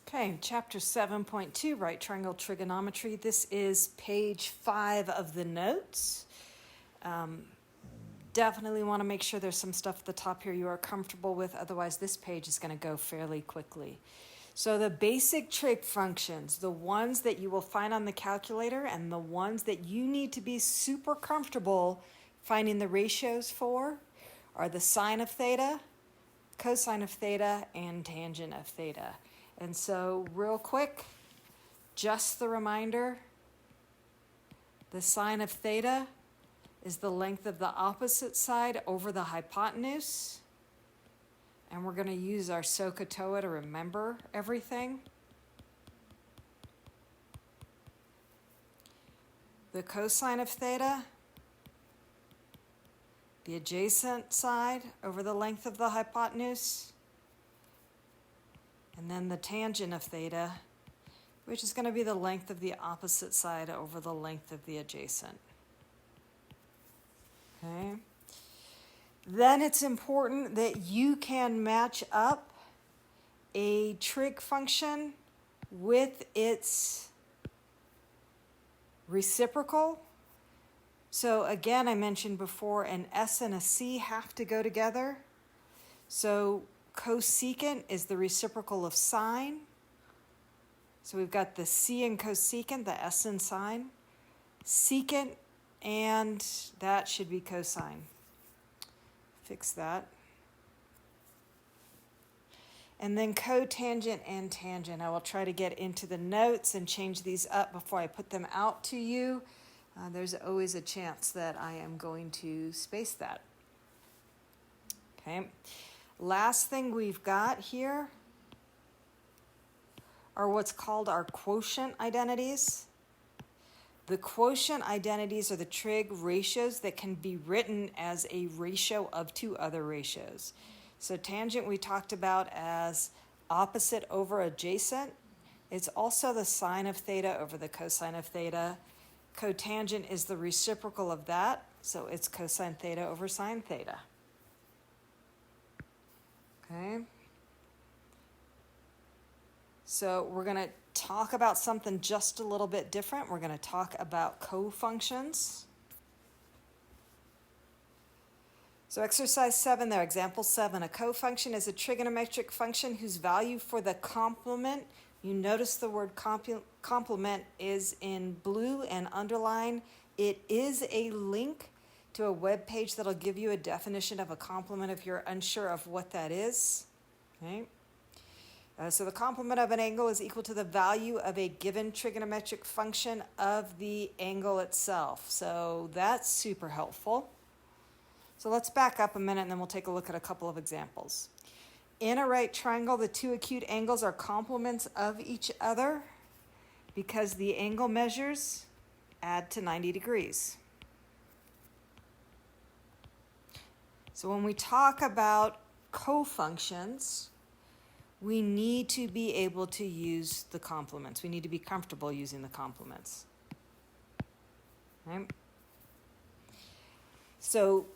Okay, chapter 7.2, right triangle trigonometry. This is page 5 of the notes. Definitely want to make sure there's some stuff at the top here you are comfortable with, otherwise this page is going to go fairly quickly. So the basic trig functions, the ones that you will find on the calculator and the ones that you need to be super comfortable finding the ratios for, are the sine of theta, cosine of theta, and tangent of theta. And so real quick, just the reminder, the sine of theta is the length of the opposite side over the hypotenuse. And we're going to use our SOHCAHTOA to remember everything. The cosine of theta, the adjacent side over the length of the hypotenuse. And then the tangent of theta, which is going to be the length of the opposite side over the length of the adjacent. Okay. Then it's important that you can match up a trig function with its reciprocal. So again, I mentioned before, an S and a C have to go together. So cosecant is the reciprocal of sine. So we've got the C in cosecant, the S in sine. Secant, and that should be cosine. Fix that. And then cotangent and tangent. I will try to get into the notes and change these up before I put them out to you. There's always a chance that I am going to space that. Okay. Last thing we've got here are what's called our quotient identities. The quotient identities are the trig ratios that can be written as a ratio of two other ratios. So tangent we talked about as opposite over adjacent. It's also the sine of theta over the cosine of theta. Cotangent is the reciprocal of that, so it's cosine theta over sine theta. Okay. So we're going to talk about something just a little bit different. We're going to talk about cofunctions. So exercise 7 there, example 7. A cofunction is a trigonometric function whose value for the complement, you notice the word complement is in blue and underlined. It is a link to a web page that'll give you a definition of a complement if you're unsure of what that is. Okay. So the complement of an angle is equal to the value of a given trigonometric function of the angle itself. So that's super helpful. So let's back up a minute and then we'll take a look at a couple of examples. In a right triangle, the two acute angles are complements of each other because the angle measures add to 90 degrees. So when we talk about cofunctions, we need to be able to use the complements. We need to be comfortable using the complements. Right? So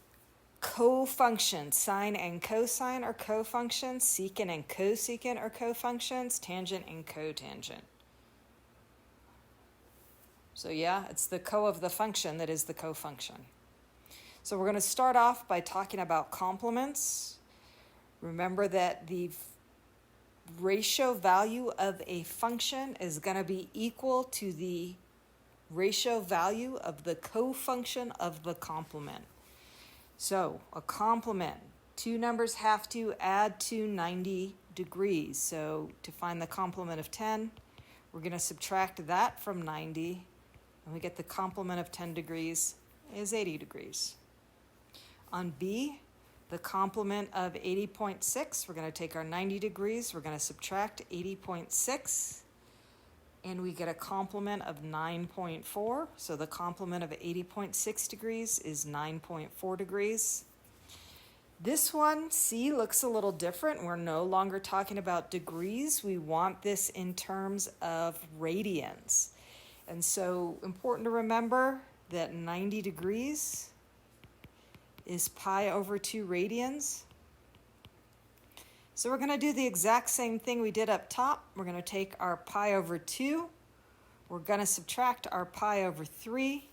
cofunctions, sine and cosine are cofunctions, secant and cosecant are cofunctions, tangent and cotangent. So yeah, it's the co of the function that is the cofunction. So we're going to start off by talking about complements. Remember that the ratio value of a function is going to be equal to the ratio value of the cofunction of the complement. So a complement, two numbers have to add to 90 degrees. So to find the complement of 10, we're going to subtract that from 90, and we get the complement of 10 degrees is 80 degrees. On B, the complement of 80.6, we're going to take our 90 degrees, we're going to subtract 80.6, and we get a complement of 9.4. So the complement of 80.6 degrees is 9.4 degrees. This one, C, looks a little different. We're no longer talking about degrees. We want this in terms of radians. And so important to remember that 90 degrees is pi over 2 radians. So we're going to do the exact same thing we did up top. We're going to take our pi over 2. We're going to subtract our pi over 3.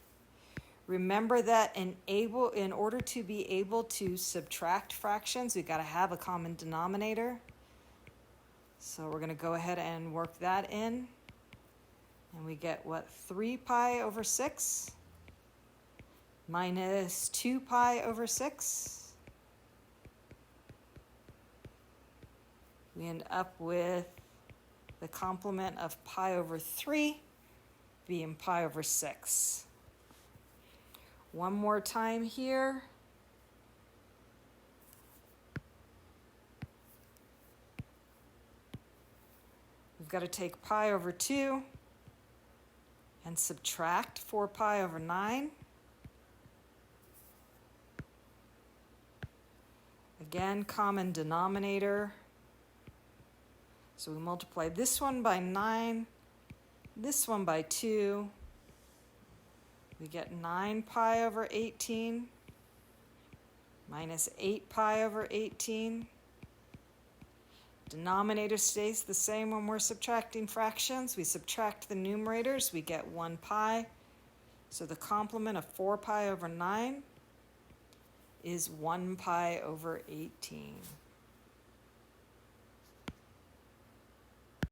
Remember that in order to be able to subtract fractions, we've got to have a common denominator. So we're going to go ahead and work that in. And we get what? 3 pi over 6 minus 2 pi over 6. We end up with the complement of pi over 3 being pi over 6. One more time here. We've got to take pi over 2 and subtract 4 pi over 9. Again, common denominator. So we multiply this one by 9, this one by 2. We get 9 pi over 18 minus 8 pi over 18. Denominator stays the same when we're subtracting fractions. We subtract the numerators, we get 1 pi. So the complement of 4 pi over 9 is 1 pi over 18.